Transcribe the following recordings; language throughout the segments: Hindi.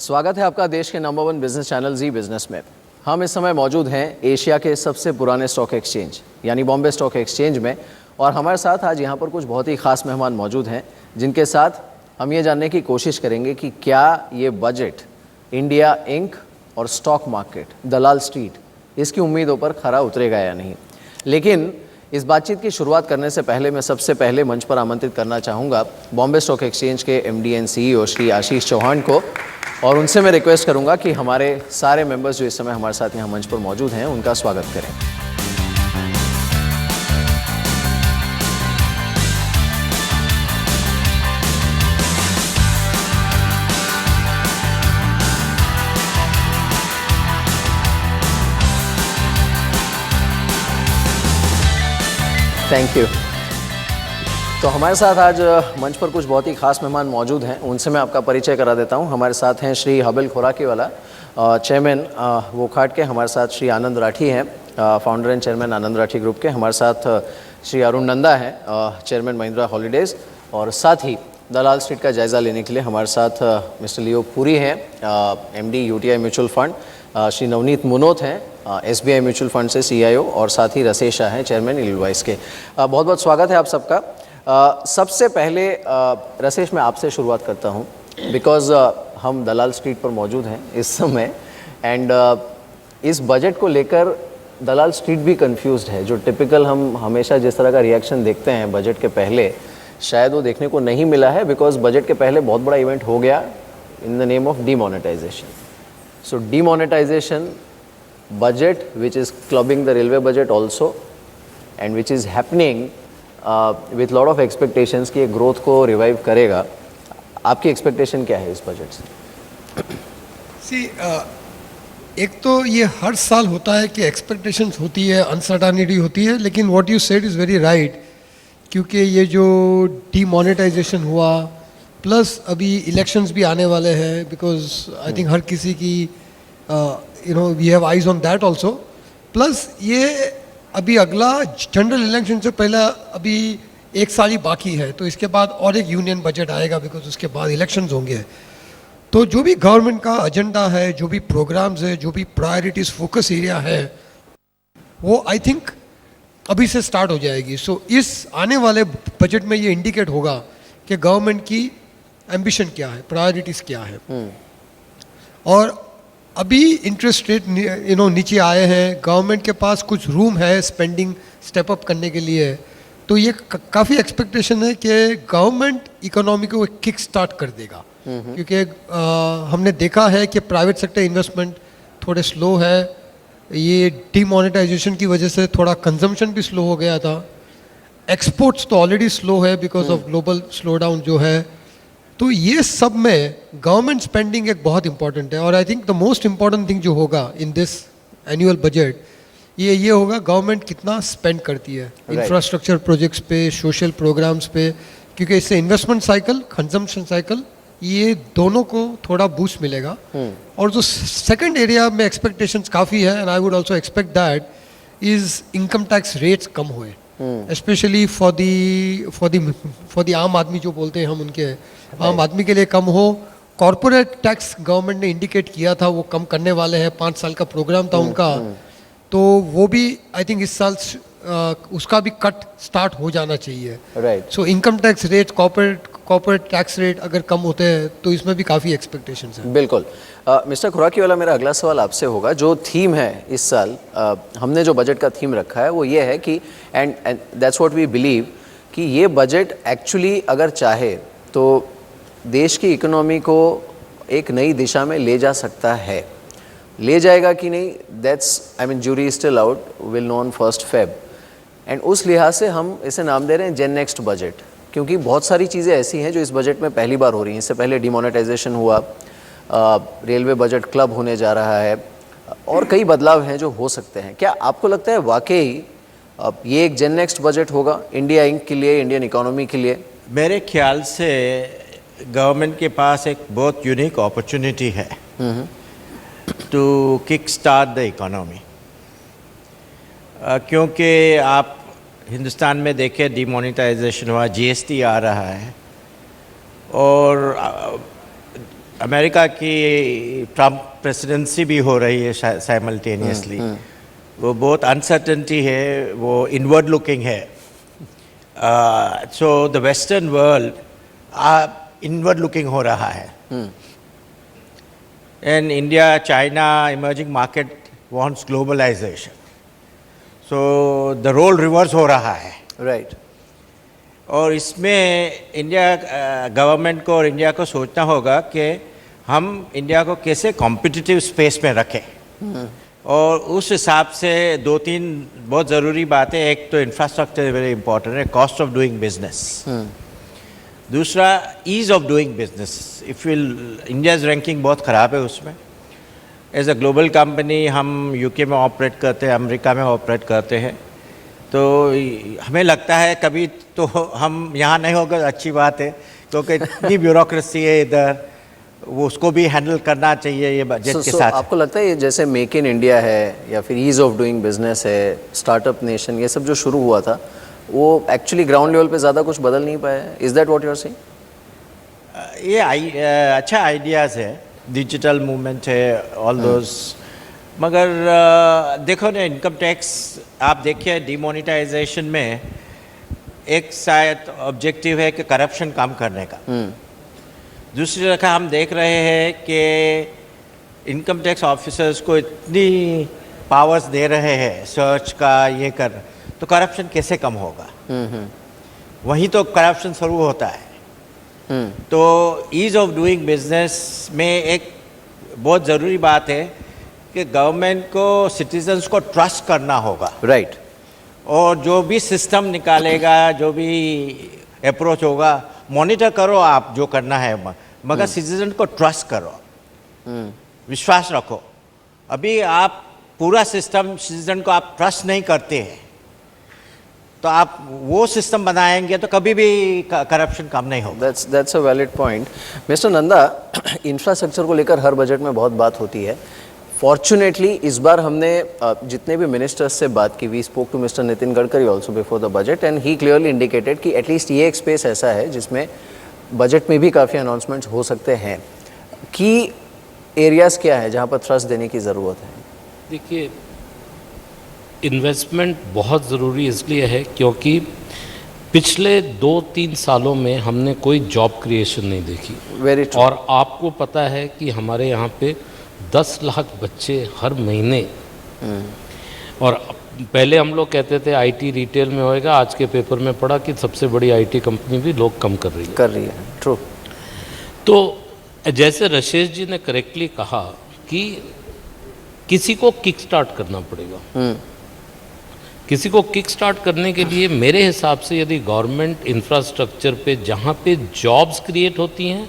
स्वागत है आपका देश के नंबर 1 बिजनेस चैनल जी बिजनेस में। हम इस समय मौजूद हैं एशिया के सबसे पुराने स्टॉक एक्सचेंज यानी बॉम्बे स्टॉक एक्सचेंज में, और हमारे साथ आज यहाँ पर कुछ बहुत ही खास मेहमान मौजूद हैं जिनके साथ हम ये जानने की कोशिश करेंगे कि क्या ये बजट इंडिया इंक और स्टॉक मार्केट दलाल स्ट्रीट इसकी उम्मीदों पर खरा उतरेगा या नहीं। लेकिन इस बातचीत की शुरुआत करने से पहले मैं सबसे पहले मंच पर आमंत्रित करना चाहूँगा बॉम्बे स्टॉक एक्सचेंज के MD and CEO Shri Ashish Chauhan को, और उनसे मैं रिक्वेस्ट करूंगा कि हमारे सारे मेंबर्स जो इस समय हमारे साथ यहाँ मंच पर मौजूद हैं उनका स्वागत करें। Thank you. तो हमारे साथ आज मंच पर कुछ बहुत ही खास मेहमान मौजूद हैं, उनसे मैं आपका परिचय करा देता हूं। हमारे साथ हैं श्री हबिल खुराकीवाला, चेयरमैन वोखाट के। हमारे साथ श्री आनंद राठी हैं, founder and chairman Anand Rathi group के। हमारे साथ श्री अरुण नंदा हैं, चेयरमैन महिंद्रा हॉलीडेज़। और साथ ही दलाल स्ट्रीट का जायज़ा लेने के लिए हमारे साथ मिस्टर लियो पुरी हैं, MD UTI mutual fund. Shri Navneet Munot हैं, SBI म्यूचुअल फंड से CIO, और साथ ही रसेश शाह हैं, चेयरमैन इलवाइस के। बहुत बहुत स्वागत है आप सबका। सबसे पहले रसेश, मैं आपसे शुरुआत करता हूं बिकॉज़ हम दलाल स्ट्रीट पर मौजूद हैं इस समय, एंड इस बजट को लेकर दलाल स्ट्रीट भी कंफ्यूज्ड है। जो टिपिकल हम हमेशा जिस तरह का रिएक्शन देखते हैं बजट के पहले, शायद वो देखने को नहीं मिला है, बिकॉज बजट के पहले बहुत बड़ा इवेंट हो गया in the name of demonetisation. So demonetisation budget which is clubbing the railway budget also, and which is happening with lot of expectations कि ये ग्रोथ को रिवाइव करेगा। आपकी एक्सपेक्टेशन क्या है इस बजट से? एक तो ये हर साल होता है कि एक्सपेक्टेशंस होती है, अनसर्टेनिटी होती है, लेकिन what you said is very right, क्योंकि ये जो डीमोनेटाइजेशन हुआ, प्लस अभी इलेक्शंस भी आने वाले हैं, बिकॉज आई थिंक हर किसी की we have eyes on that also, plus ये अभी अगला जनरल इलेक्शन से पहले अभी एक साल ही बाकी है, तो इसके बाद और एक यूनियन बजट आएगा, बिकॉज उसके बाद इलेक्शंस होंगे। तो जो भी गवर्नमेंट का एजेंडा है, जो भी प्रोग्राम्स है, जो भी प्रायोरिटीज फोकस एरिया है, वो आई थिंक अभी से स्टार्ट हो जाएगी। सो इस आने वाले बजट में ये इंडिकेट होगा कि गवर्नमेंट की एम्बिशन क्या है, प्रायोरिटीज क्या है। और अभी इंटरेस्ट रेट नीचे आए हैं, गवर्नमेंट के पास कुछ रूम है स्पेंडिंग स्टेप अप करने के लिए, तो ये काफ़ी एक्सपेक्टेशन है कि गवर्नमेंट इकोनॉमी को किक स्टार्ट कर देगा। क्योंकि हमने देखा है कि प्राइवेट सेक्टर इन्वेस्टमेंट थोड़े स्लो है, ये डीमोनेटाइजेशन की वजह से थोड़ा कंजम्पशन भी स्लो हो गया था, एक्सपोर्ट्स तो ऑलरेडी स्लो है because of global slow down जो है। तो ये सब में गवर्नमेंट स्पेंडिंग एक बहुत इंपॉर्टेंट है, और I think the most important thing जो होगा इन दिस एनुअल बजट ये होगा गवर्नमेंट कितना स्पेंड करती है इंफ्रास्ट्रक्चर प्रोजेक्ट्स पे, सोशल प्रोग्राम्स पे, क्योंकि इससे इन्वेस्टमेंट साइकिल, कंजम्पशन साइकिल, ये दोनों को थोड़ा बूस्ट मिलेगा। और जो सेकंड एरिया में एक्सपेक्टेशंस काफ़ी है, and I would also expect that, is income tax rates कम हुए, स्पेशली फॉर दी आम आदमी जो बोलते हैं हम, उनके आम आदमी के लिए कम हो। कॉर्पोरेट टैक्स गवर्नमेंट ने इंडिकेट किया था वो कम करने वाले हैं, 5 साल का प्रोग्राम था उनका, तो वो भी आई थिंक इस साल उसका भी कट स्टार्ट हो जाना चाहिए। Right. So income tax rate, corporate tax rate अगर कम होते हैं तो इसमें भी काफ़ी एक्सपेक्टेशंस हैं। बिल्कुल। मिस्टर खुराकीवाला, मेरा अगला सवाल आपसे होगा। जो थीम है इस साल, हमने जो बजट का थीम रखा है वो ये है कि and that's what we believe कि ये बजट एक्चुअली अगर चाहे तो देश की इकोनॉमी को एक नई दिशा में ले जा सकता है। ले जाएगा कि नहीं, that's I mean jury still out, will know on 1 Feb। And उस लिहाज से हम इसे नाम दे रहे हैं जेन नेक्स्ट बजट, क्योंकि बहुत सारी चीज़ें ऐसी हैं जो इस बजट में पहली बार हो रही हैं। इससे पहले डिमोनेटाइजेशन हुआ, रेलवे बजट क्लब होने जा रहा है, और कई बदलाव हैं जो हो सकते हैं। क्या आपको लगता है वाकई ये एक जेन नेक्स्ट बजट होगा इंडिया इंक के लिए, इंडियन इकोनॉमी के लिए? मेरे ख्याल से गवर्नमेंट के पास एक बहुत यूनिक अपॉर्चुनिटी है to kick start the economy, क्योंकि आप हिंदुस्तान में देखें डिमोनेटाइजेशन हुआ, GST आ रहा है, और अमेरिका की ट्रम्प प्रेसिडेंसी भी हो रही है साइमल्टेनियसली, वो बहुत अनसर्टेनिटी है, वो इनवर्ड लुकिंग है. So the western world inward looking हो रहा है. And India, China, emerging market wants globalisation. So the role reverse हो रहा है. राइट. और इसमें इंडिया गवर्नमेंट को और इंडिया को सोचना होगा कि हम इंडिया को कैसे कॉम्पिटिटिव स्पेस में रखें. और उस हिसाब से दो तीन बहुत ज़रूरी बातें. एक तो इंफ्रास्ट्रक्चर वेरी इंपॉर्टेंट है, कॉस्ट ऑफ डूइंग बिजनेस. दूसरा ease of doing business. If India's ranking बहुत ख़राब है उसमें. एज अ ग्लोबल कंपनी हम यूके में ऑपरेट करते हैं, अमेरिका में ऑपरेट करते हैं, तो हमें लगता है कभी तो हम यहाँ नहीं होगा अच्छी बात है, क्योंकि इतनी ब्यूरोक्रेसी है इधर, वो उसको भी हैंडल करना चाहिए ये बजट के साथ. आपको लगता है ये जैसे मेक इन इंडिया है या फिर ईज ऑफ डूइंग बिजनेस है, स्टार्टअप नेशन, ये सब जो शुरू हुआ था वो एक्चुअली ग्राउंड लेवल पे ज़्यादा कुछ बदल नहीं पाया है? Is that what you are saying? ये अच्छा आइडियाज़ है, डिजिटल मूवमेंट है, ऑल दोज. मगर देखो ना, इनकम टैक्स आप देखिए, डिमोनेटाइजेशन में एक शायद ऑब्जेक्टिव है कि करप्शन कम करने का. दूसरी तरफ हम देख रहे हैं कि इनकम टैक्स ऑफिसर्स को इतनी पावर्स दे रहे हैं सर्च का, ये कर, तो करप्शन कैसे कम होगा? वहीं तो करप्शन शुरू होता है. तो ईज़ ऑफ डूइंग बिजनेस में एक बहुत ज़रूरी बात है कि गवर्नमेंट को सिटीजन्स को ट्रस्ट करना होगा. राइट. और जो भी सिस्टम निकालेगा, जो भी अप्रोच होगा, मॉनिटर करो आप जो करना है, मगर सिटीजन को ट्रस्ट करो, विश्वास रखो. अभी आप पूरा सिस्टम सिटीजन को आप ट्रस्ट नहीं करते हैं, तो आप वो सिस्टम बनाएंगे तो कभी भी करप्शन कम नहीं होगा. That's a valid point. Mister Nanda, infrastructure को लेकर हर बजट में बहुत बात होती है. फॉर्चुनेटली इस बार हमने जितने भी मिनिस्टर्स से बात की, we spoke to mister Nitin Gadkari also before the budget, and he clearly indicated कि एटलीस्ट ये एक स्पेस ऐसा है जिसमें बजट में भी काफ़ी अनाउंसमेंट्स हो सकते हैं. की एरियाज़ क्या है जहाँ पर थ्रस्ट देने की ज़रूरत है? देखिए, इन्वेस्टमेंट बहुत ज़रूरी इसलिए है क्योंकि पिछले 2-3 सालों में हमने कोई जॉब क्रिएशन नहीं देखी. Very true. और आपको पता है कि हमारे यहाँ पे 10 लाख बच्चे हर महीने, और पहले हम लोग कहते थे आईटी रिटेल में होएगा, आज के पेपर में पढ़ा कि सबसे बड़ी आईटी कंपनी भी लोग कम कर रही है. ट्रू. तो जैसे राजेश जी ने करेक्टली कहा कि किसी को किक स्टार्ट करना पड़ेगा. किसी को किक स्टार्ट करने के लिए मेरे हिसाब से यदि गवर्नमेंट इंफ्रास्ट्रक्चर पे, जहाँ पे जॉब्स क्रिएट होती हैं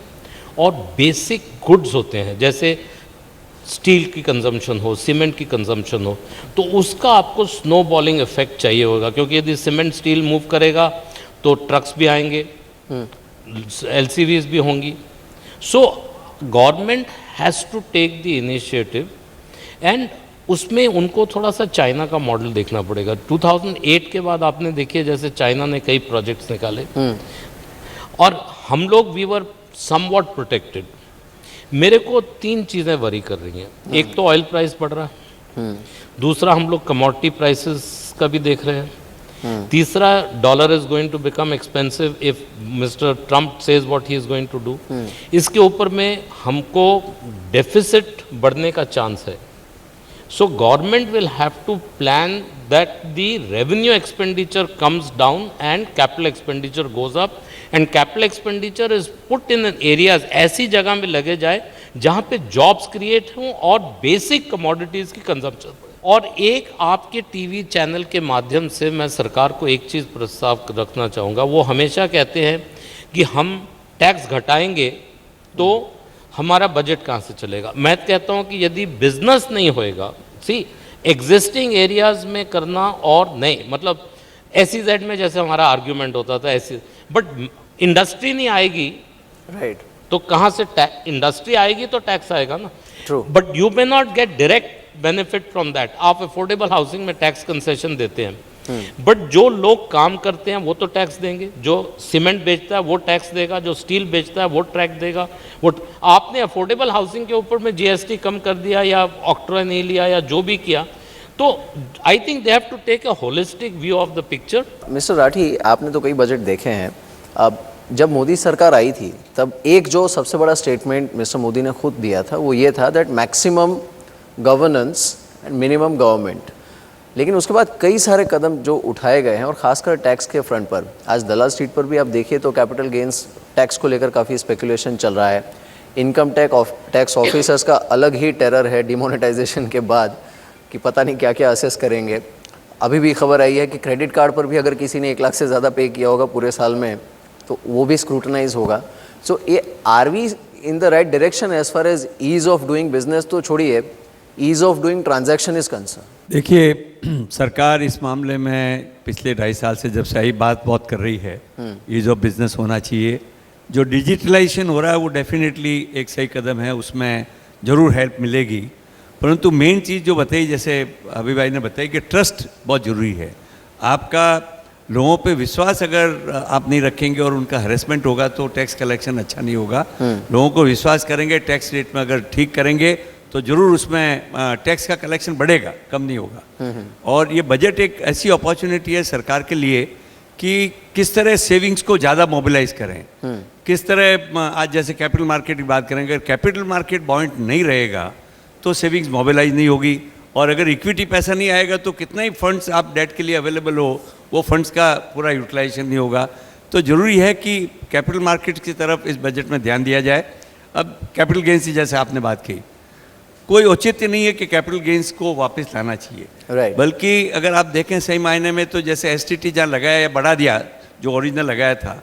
और बेसिक गुड्स होते हैं, जैसे स्टील की कंजम्पशन हो, सीमेंट की कंजम्पशन हो, तो उसका आपको स्नो बॉलिंग इफेक्ट चाहिए होगा. क्योंकि यदि सीमेंट स्टील मूव करेगा तो ट्रक्स भी आएंगे, LCVs भी होंगी. So government has to take the initiative, and उसमें उनको थोड़ा सा चाइना का मॉडल देखना पड़ेगा. 2008 के बाद आपने देखिए जैसे चाइना ने कई प्रोजेक्ट्स निकाले और हम लोग वी वर समवॉट प्रोटेक्टेड. मेरे को 3 चीज़ें वरी कर रही हैं. एक तो ऑयल प्राइस बढ़ रहा है, दूसरा हम लोग कमोडिटी प्राइसेस का भी देख रहे हैं, तीसरा dollar is going to become expensive if mister Trump says what he is going to do. इसके ऊपर में हमको डेफिसिट बढ़ने का चांस है. So government will have to plan that the revenue expenditure comes down and capital expenditure goes up, and capital expenditure is put in areas, ऐसी जगह में लगे जाए जहाँ पे jobs create हों और basic commodities की consumption. और एक आपके टीवी चैनल के माध्यम से मैं सरकार को एक चीज़ प्रस्ताव रखना चाहूँगा. वो हमेशा कहते हैं कि हम टैक्स घटाएंगे तो हमारा बजट कहाँ से चलेगा. मैं कहता हूँ कि यदि बिजनेस नहीं होएगा, सी एग्जिस्टिंग एरियाज में करना और नहीं, मतलब SEZ में जैसे हमारा आर्ग्यूमेंट होता था ऐसे, बट इंडस्ट्री नहीं आएगी, राइट, तो कहाँ से इंडस्ट्री आएगी तो टैक्स आएगा ना. True. But you may not get direct benefit from that. आप अफोर्डेबल हाउसिंग में टैक्स कंसेशन देते हैं, बट जो लोग काम करते हैं वो तो टैक्स देंगे, जो सीमेंट बेचता है वो टैक्स देगा, जो स्टील बेचता है वो टैक्स देगा। वो आपने अफोर्डेबल हाउसिंग के ऊपर में जीएसटी कम कर दिया या ऑक्ट्रॉय नहीं लिया या जो भी किया, तो I think they have to take a holistic view of the picture. Mister Rathi, आपने तो कई बजट देखे हैं। अब जब मोदी सरकार आई थी तब एक जो सबसे बड़ा स्टेटमेंट मिस्टर मोदी ने खुद दिया था वो ये था that maximum governance and minimum government. लेकिन उसके बाद कई सारे कदम जो उठाए गए हैं और खासकर टैक्स के फ्रंट पर, आज दलाल स्ट्रीट पर भी आप देखिए तो कैपिटल गेंस टैक्स को लेकर काफ़ी स्पेकुलेशन चल रहा है। इनकम टैक्स ऑफिसर्स का अलग ही टेरर है डिमोनेटाइजेशन के बाद कि पता नहीं क्या क्या असेस करेंगे। अभी भी खबर आई है कि क्रेडिट कार्ड पर भी अगर किसी ने 1 लाख से ज़्यादा पे किया होगा पूरे साल में तो वो भी स्क्रूटनाइज होगा। सो ये are we in the right direction as far as ease of doing business तो छोड़िए, ease of doing transaction is concern? देखिए, सरकार इस मामले में पिछले 2.5 साल से जब से आई बात बहुत कर रही है, ईज ऑफ बिजनेस होना चाहिए। जो डिजिटलाइजेशन हो रहा है वो डेफिनेटली एक सही कदम है, उसमें ज़रूर हेल्प मिलेगी। परंतु मेन चीज़ जो बताई, जैसे अभी भाई ने बताई कि ट्रस्ट बहुत ज़रूरी है। आपका लोगों पे विश्वास अगर आप नहीं रखेंगे और उनका हरेसमेंट होगा तो टैक्स कलेक्शन अच्छा नहीं होगा। लोगों को विश्वास करेंगे, टैक्स रेट में अगर ठीक करेंगे तो ज़रूर उसमें टैक्स का कलेक्शन बढ़ेगा, कम नहीं होगा। और ये बजट एक ऐसी अपॉर्चुनिटी है सरकार के लिए कि किस तरह सेविंग्स को ज़्यादा मोबिलाइज करें, किस तरह आज जैसे कैपिटल मार्केट की बात करेंगे, अगर कैपिटल मार्केट बॉइंट नहीं रहेगा तो सेविंग्स मोबिलाइज नहीं होगी, और अगर इक्विटी पैसा नहीं आएगा तो कितना ही फंड्स आप डेट के लिए अवेलेबल हो वो फंड्स का पूरा यूटिलाइजेशन नहीं होगा। तो ज़रूरी है कि कैपिटल मार्केट की तरफ इस बजट में ध्यान दिया जाए। अब कैपिटल गेंस की जैसे आपने बात की, कोई औचित्य नहीं है कि कैपिटल गेंस को वापस लाना चाहिए, Right. बल्कि अगर आप देखें सही मायने में तो जैसे एसटीटी जहाँ लगाया या बढ़ा दिया जो ओरिजिनल लगाया था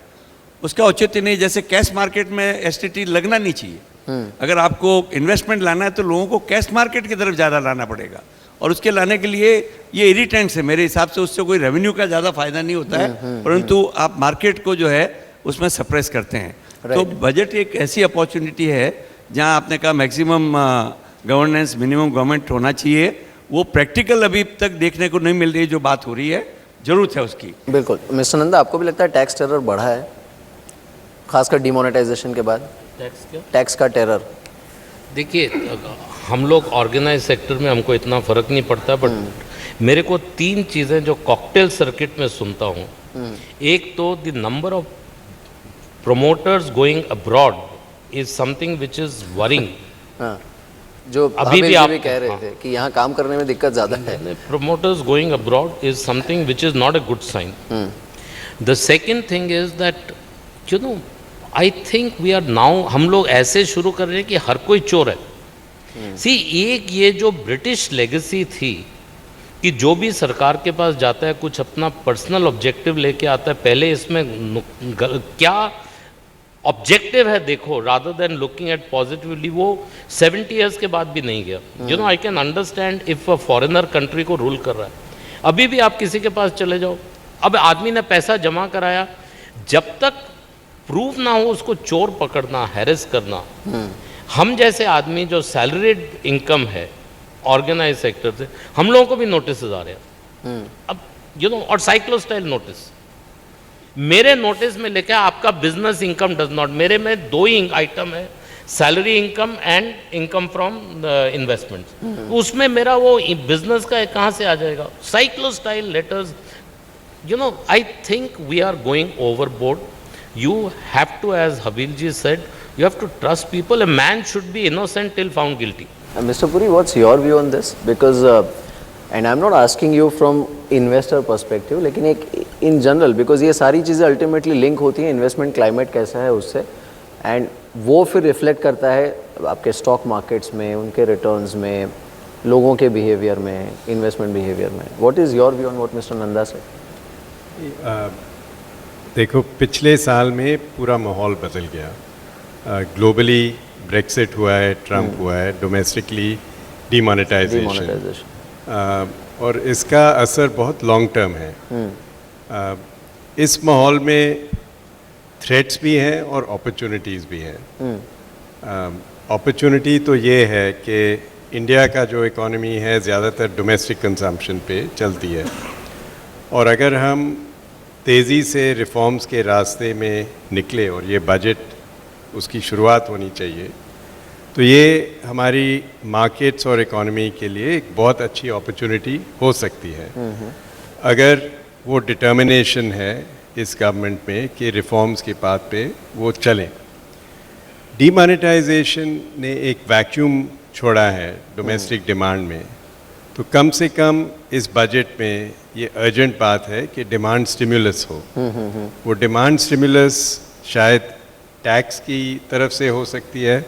उसका औचित्य नहीं। जैसे कैश मार्केट में एसटीटी लगना नहीं चाहिए। अगर आपको इन्वेस्टमेंट लाना है तो लोगों को कैश मार्केट की तरफ ज़्यादा लाना पड़ेगा, और उसके लाने के लिए ये इरिटेंट्स है मेरे हिसाब से, उससे कोई रेवेन्यू का ज़्यादा फायदा नहीं होता है, परंतु आप मार्केट को जो है उसमें सप्रेस करते हैं। तो बजट एक ऐसी अपॉर्चुनिटी है जहाँ आपने कहा मैक्सिमम गवर्नेंस मिनिमम गवर्नमेंट होना चाहिए, वो प्रैक्टिकल अभी तक देखने को नहीं मिल रही जो बात हो रही है, जरूरत है उसकी। बिल्कुल। मिस्टर नंदा, आपको भी लगता है टैक्स टेरर बढ़ा है खासकर डिमोनेटाइजेशन के बाद? टैक्स क्या? टैक्स का टेरर। देखिए, हम लोग ऑर्गेनाइज सेक्टर में हमको इतना फर्क नहीं पड़ता, बट मेरे को 3 चीज़ें जो कॉकटेल सर्किट में सुनता हूँ, एक तो the number of promoters going abroad is something which is worrying. हाँ, जो अभी भी आप कह रहे थे कि यहाँ काम करने में दिक्कत ज़्यादा है। Promoters going abroad is something which is not a good sign. The second thing is that, you know, I think we are now, हम लोग ऐसे शुरू कर रहे हैं कि हर कोई चोर है। See, एक ये जो ब्रिटिश लेगेसी थी कि जो भी सरकार के पास जाता है कुछ अपना पर्सनल ऑब्जेक्टिव लेके आता है, पहले इसमें क्या ऑब्जेक्टिव है देखो, rather than looking at positively, वो 70 ईयर्स के बाद भी नहीं गया। You know, I can understand if a foreigner country को रूल कर रहा है। अभी भी आप किसी के पास चले जाओ, अब आदमी ने पैसा जमा कराया, जब तक प्रूव ना हो उसको चोर पकड़ना, हैरेस करना। हम जैसे आदमी जो सैलरीड इनकम है ऑर्गेनाइज सेक्टर से, हम लोगों को भी नोटिस आ रहे हैं अब, यू नो, और साइक्लो स्टाइल नोटिस मेरे नोटिस में लिखा है आपका बिजनेस इनकम डज नॉट, मेरे में 2 ही आइटम है, salary income and income from investment. उसमें मेरा वो बिजनेस का कहाँ से आ जाएगा? Cyclostyle letters, you know, I think we are going overboard. You have to, as Habilji said, you have to trust people. A man should be innocent till found guilty. Mr. Puri, what's your view on this? Because, and I'm not asking you from investor perspective, लेकिन एक in general, because ये सारी चीज़ें ultimately link होती हैं, investment climate कैसा है उससे, and वो फिर reflect करता है आपके stock markets में, उनके returns में, लोगों के behavior में, investment behavior में. What is your view on what Mr. Nanda said? देखो, पिछले साल में पूरा माहौल बदल गया। ग्लोबली ब्रेक्सिट हुआ है, ट्रम्प हुआ है, डोमेस्टिकली डीमोनेटाइजेशन, और इसका असर बहुत लॉन्ग टर्म है। इस माहौल में थ्रेट्स भी हैं और अपॉर्चुनिटीज़ भी हैं। अपॉर्चुनिटी तो ये है कि इंडिया का जो इकोनॉमी है ज़्यादातर डोमेस्टिक कंजम्पशन पे चलती है, और अगर हम तेज़ी से रिफॉर्म्स के रास्ते में निकले और ये बजट उसकी शुरुआत होनी चाहिए, तो ये हमारी मार्केट्स और इकोनॉमी के लिए एक बहुत अच्छी अपॉर्चुनिटी हो सकती है अगर वो डिटर्मिनेशन है इस गवर्नमेंट में कि रिफॉर्म्स के पाथ पे वो चलें। डीमोनेटाइजेशन ने एक वैक्यूम छोड़ा है डोमेस्टिक डिमांड में, तो कम से कम इस बजट में ये अर्जेंट बात है कि डिमांड स्टिमुलस हो। वो डिमांड स्टिमुलस शायद टैक्स की तरफ से हो सकती है,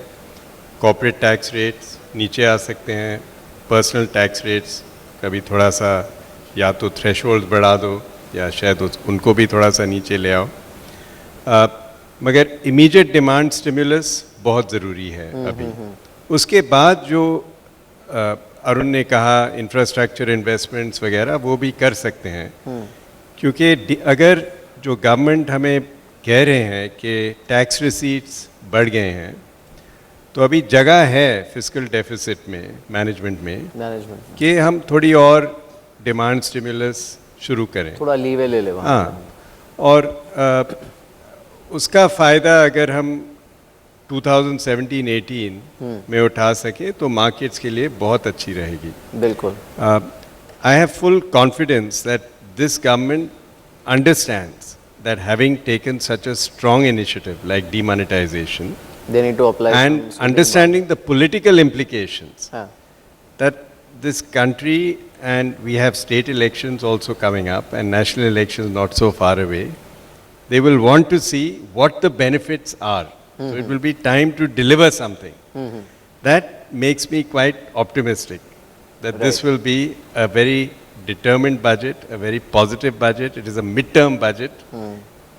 कॉर्पोरेट टैक्स रेट्स नीचे आ सकते हैं, पर्सनल टैक्स रेट्स कभी थोड़ा सा या तो थ्रेशोल्ड बढ़ा दो या शायद उनको भी थोड़ा सा नीचे ले आओ, मगर इमीडिएट डिमांड स्टिमुलस बहुत ज़रूरी है अभी। उसके बाद जो अरुण ने कहा इंफ्रास्ट्रक्चर इन्वेस्टमेंट्स वगैरह वो भी कर सकते हैं, क्योंकि अगर जो गवर्नमेंट हमें कह रहे हैं कि टैक्स रिसीट्स बढ़ गए हैं, तो अभी जगह है फिस्कल डेफिसिट में मैनेजमेंट में कि हम थोड़ी और डिमांड स्टिमुलस शुरू करें, थोड़ा लीवे ले ले वहाँ। हाँ, और उसका फ़ायदा अगर हम 2017-18 में उठा सके तो मार्केट्स के लिए बहुत अच्छी रहेगी। बिल्कुल। I have full confidence that this government understands that having taken such a strong initiative like demonetization They need to apply and some understanding the political implications, हाँ, that this country, and we have state elections also coming up and national elections not so far away, they will want to see what the benefits are. So it will be time to deliver something. That makes me quite optimistic that this will be a very determined budget, a very positive budget. It is a mid-term budget,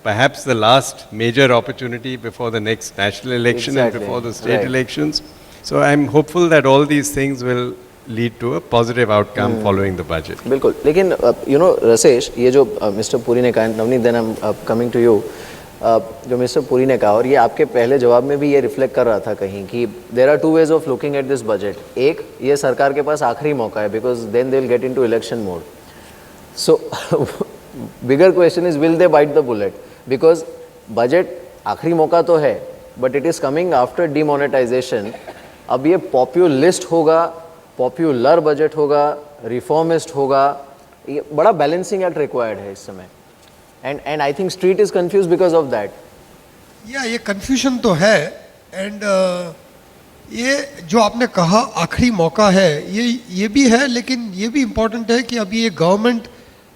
perhaps the last major opportunity before the next national election Exactly. and before the state Right. elections. So I'm hopeful that all these things will lead to a positive outcome following the budget. बिल्कुल। लेकिन यू नो रसेश, ये जो मिस्टर पुरी ने कहा, Navneet then I am coming to you, जो मिस्टर पुरी ने कहा और ये आपके पहले जवाब में भी ये रिफ्लेक्ट कर रहा था कहीं कि there are two ways of looking at this budget. एक, ये सरकार के पास आखिरी मौका है because then they will get into election mode. So bigger question is will they bite the bullet, because budget आखिरी मौका तो है but it is coming after demonetisation. अब ये पॉपुलिस्ट होगा, पॉपुलर बजट होगा, रिफॉर्मिस्ट होगा, ये बड़ा बैलेंसिंग एक्ट रिक्वायर्ड है इस समय। And I think street is confuse because of that. ये कन्फ्यूजन तो है, एंड ये जो आपने कहा आखिरी मौका है, ये भी है, लेकिन ये भी इम्पोर्टेंट है कि अभी ये गवर्नमेंट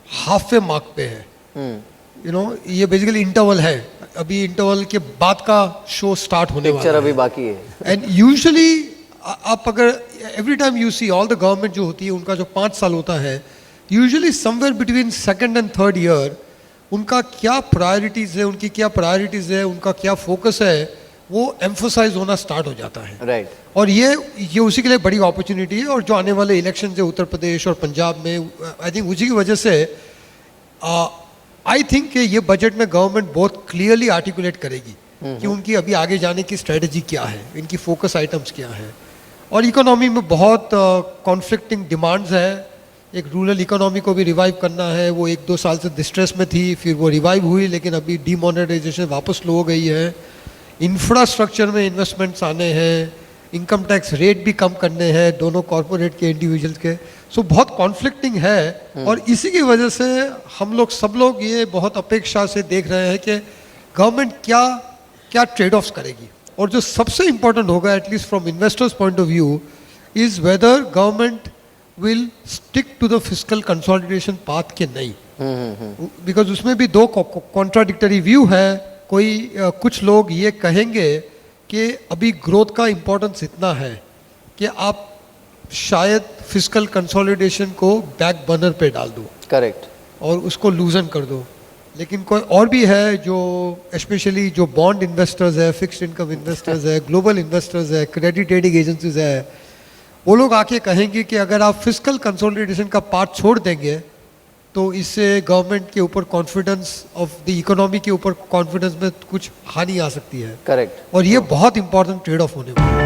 हाफ वे मार्क पे है। यू नो, ये बेसिकली इंटरवल है, अभी इंटरवल के बाद का शो स्टार्ट होने वाला पिक्चर है। अभी बाकी है। एंड यूजुअली आप अगर every time you see all the government जो होती है उनका जो 5 साल होता है, usually somewhere between second and third year उनका क्या प्रायोरिटीज़ है, उनकी क्या प्रायोरिटीज़ है, उनका क्या फोकस है, वो एम्फोसाइज होना स्टार्ट हो जाता है। राइट। और ये उसी के लिए बड़ी अपॉर्चुनिटी है। और जो आने वाले इलेक्शन है उत्तर प्रदेश और पंजाब में, आई थिंक उसी की वजह से आई थिंक कि ये बजट में गवर्नमेंट बहुत क्लियरली आर्टिकुलेट करेगी कि उनकी अभी आगे जाने की स्ट्रेटजी क्या है, इनकी फोकस आइटम्स क्या है। और इकोनॉमी में बहुत कॉन्फ्लिक्टिंग डिमांड्स है। एक रूरल इकोनॉमी को भी रिवाइव करना है, वो 1-2 साल से डिस्ट्रेस में थी, फिर वो रिवाइव हुई, लेकिन अभी डीमोनेटाइजेशन वापस लो हो गई है। इंफ्रास्ट्रक्चर में इन्वेस्टमेंट्स आने हैं, इनकम टैक्स रेट भी कम करने हैं दोनों कॉरपोरेट के, इंडिविजुअल्स के। सो बहुत कॉन्फ्लिक्टिंग है, और इसी की वजह से हम लोग सब लोग ये बहुत अपेक्षा से देख रहे हैं कि गवर्नमेंट क्या ट्रेड ऑफ्स करेगी। और जो सबसे इम्पोर्टेंट होगा at least from investors point of view is whether government will stick to the fiscal consolidation path के नहीं, बिकॉज उसमें भी 2 कॉन्ट्राडिक्टरी व्यू है। कुछ लोग ये कहेंगे कि अभी ग्रोथ का इम्पोर्टेंस इतना है कि आप शायद फिस्कल कंसोलिडेशन को बैक बर्नर पे डाल दो, करेक्ट, और उसको लूजन कर दो। लेकिन कोई और भी है जो स्पेशली जो बॉन्ड इन्वेस्टर्स है, फिक्स्ड इनकम इन्वेस्टर्स है, ग्लोबल इन्वेस्टर्स है, क्रेडिट रेटिंग एजेंसीज है, वो लोग आके कहेंगे कि अगर आप फिस्कल कंसोलिडेशन का पार्ट छोड़ देंगे तो इससे गवर्नमेंट के ऊपर कॉन्फिडेंस ऑफ द इकोनॉमी के ऊपर कॉन्फिडेंस में कुछ हानि आ सकती है। करेक्ट। और ये बहुत इंपॉर्टेंट ट्रेड ऑफ होने वाला है।